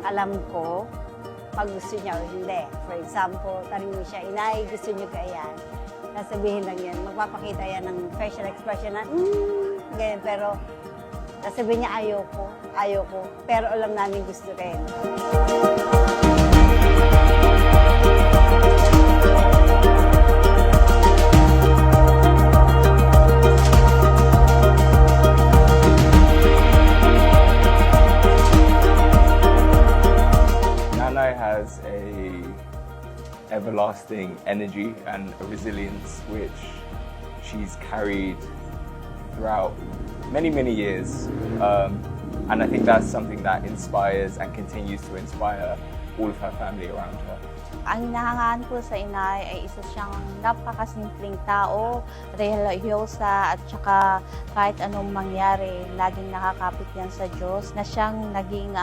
alam ko pag gusto niya o hindi. For example, tanongin siya, Inay, gusto niyo kaya yan? Sasabihin lang yan, magpapakita yan ng facial expression na, ganyan, pero sasabihin niya, ayoko, pero alam namin gusto rin. Nanay has a everlasting energy and a resilience which she's carried throughout many years, and I think that's something that inspires and continues to inspire all of her family around her. Ang hinahangaan ko sa inay ay isa siyang napakasimpleng tao, religyosa at saka kahit anong mangyari, laging nakakapit yan sa Diyos, na siyang naging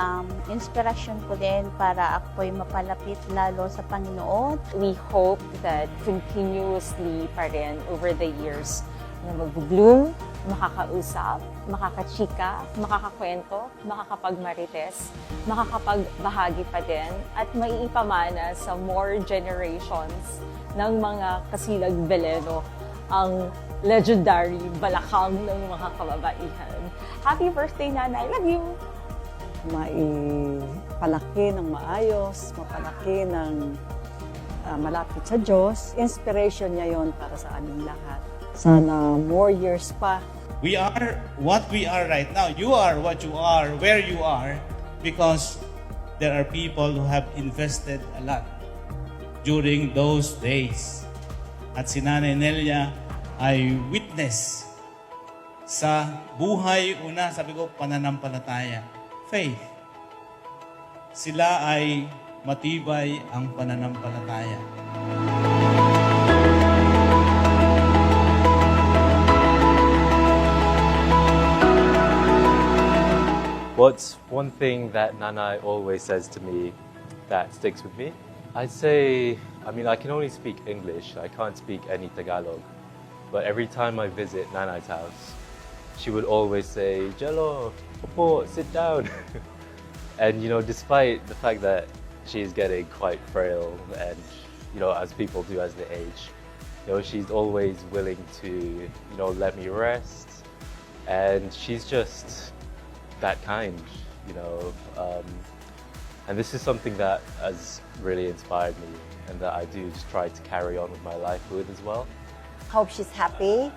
inspirasyon ko din para ako'y mapalapit lalo sa Panginoon. We hope that continuously pa rin over the years na mag-bloom, makakausap, makakachika, makakakwento, makakapagmarites, makakapagbahagi pa din at maiipamana sa more generations ng mga Kasilag Veleno ang legendary balakang ng mga kababaihan. Happy birthday, Nanay! Love you! Maipalaki ng maayos, mapalaki ng malapit sa Diyos. Inspiration niya yon para sa aming lahat. Sana more years pa. We are what we are right now. You are what you are, where you are, because there are people who have invested a lot during those days. At si Nanay Nelia ay witness sa buhay, una, sabi ko, pananampalataya, faith. Sila ay matibay ang pananampalataya. What's one thing that Nanay always says to me that sticks with me? I'd say, I can only speak English. I can't speak any Tagalog. But every time I visit Nanay's house, she would always say, Jello, Popo, sit down. And, despite the fact that she's getting quite frail and, as people do as they age, she's always willing to, let me rest. And she's just that kind, and this is something that has really inspired me and that I do just try to carry on with my life with as well. Hope she's happy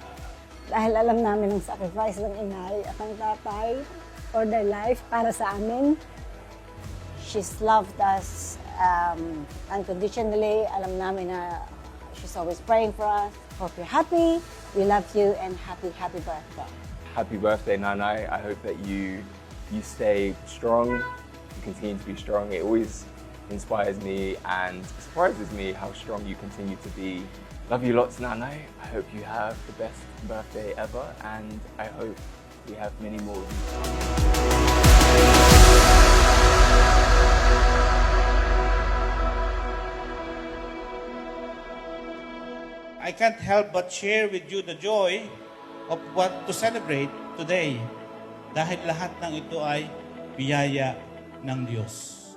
dahil alam namin ang sacrifice ng inay at ng tatay for their life para sa amin. She's loved us unconditionally. Alam namin na she's always praying for us. Hope you're happy. We love you and happy birthday. Happy birthday, Nanay. I hope that you stay strong, you continue to be strong. It always inspires me and surprises me how strong you continue to be. Love you lots, Nanay. I hope you have the best birthday ever, and I hope we have many more. I can't help but share with you the joy of what to celebrate today. Dahil lahat ng ito ay biyaya ng Diyos.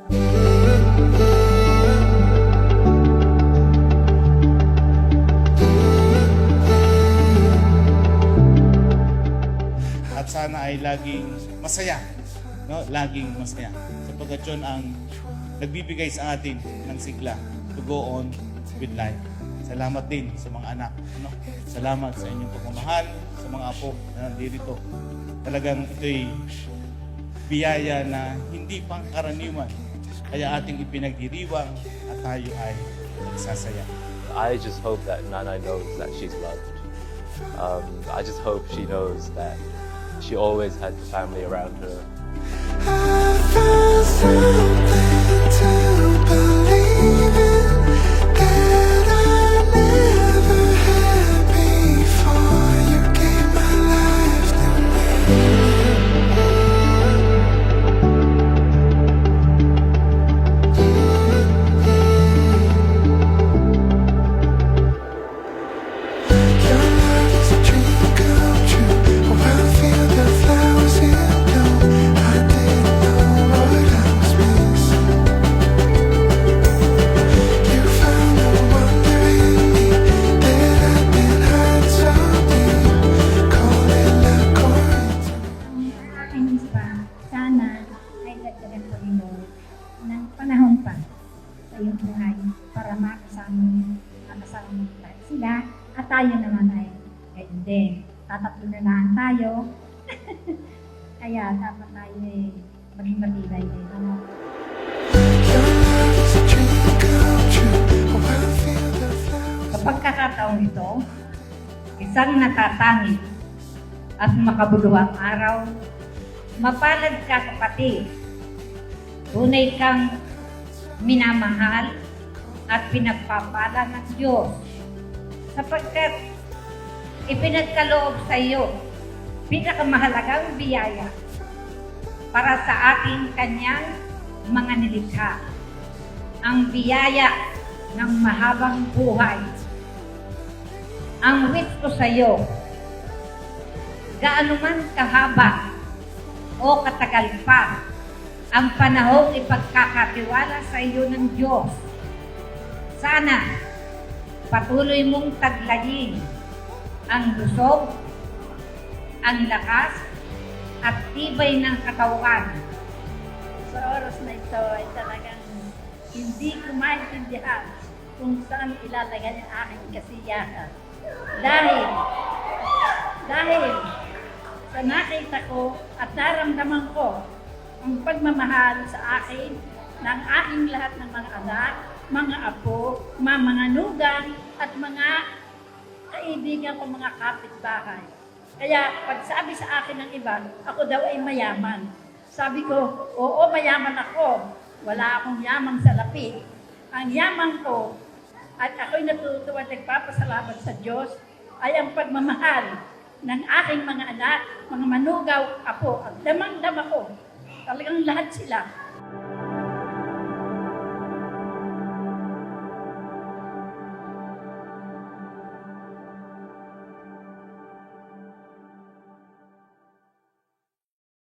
At sana ay laging masaya. No? Laging masaya. Sapagkat yun ang nagbibigay sa atin ng sigla to go on with life. Salamat din sa mga anak. No? Salamat sa inyong pagmamahal, sa mga apo na nandito. Talagang ito'y biyaya na hindi pangkaraniwan. Kaya ating ipinagdiriwang at tayo ay nagsasaya. I just hope that Nanay knows that she's loved. I just hope she knows that she always had the family around her. I didn't know what I was missing. iyong buhay para makasama lahat sila at tayo naman ay gayon din. Tatatlo na lang tayo. Kaya dapat tayo maging matibay din. Ano? Sa pagkakataong ito, isang natatangi at makabuluhang araw, mapalad ka kapatid. Tunay kang minamahal at pinagpapala ng Diyos sapagkat ipinagkaloob sa iyo pinakamahalagang biyaya para sa ating kanyang mga nilikha. Ang biyaya ng mahabang buhay. Ang wish ko sa iyo, gaano man kahaba o katagal pa ang panahong ipagkakatiwala sa iyo ng Diyos. Sana patuloy mong taglayin ang lusog, ang lakas, at tibay ng katawan. Sa oras na ito ay talagang hindi ko maintindihan kung saan ilalagay ang aking kasiyahan. Dahil sa nakita ko at naramdaman ko ang pagmamahal sa akin ng aking lahat ng mga anak, mga apo, mga nugang, at mga kaibigan ko, mga kapitbahay. Kaya pag sabi sa akin ng iba, ako daw ay mayaman. Sabi ko, oo, mayaman ako. Wala akong yaman sa lapid. Ang yaman ko, at ako'y natutuwa at nagpapasalamat sa Diyos, ay ang pagmamahal ng aking mga anak, mga manugaw, apo, at damang-dama ko. Talagang lahat sila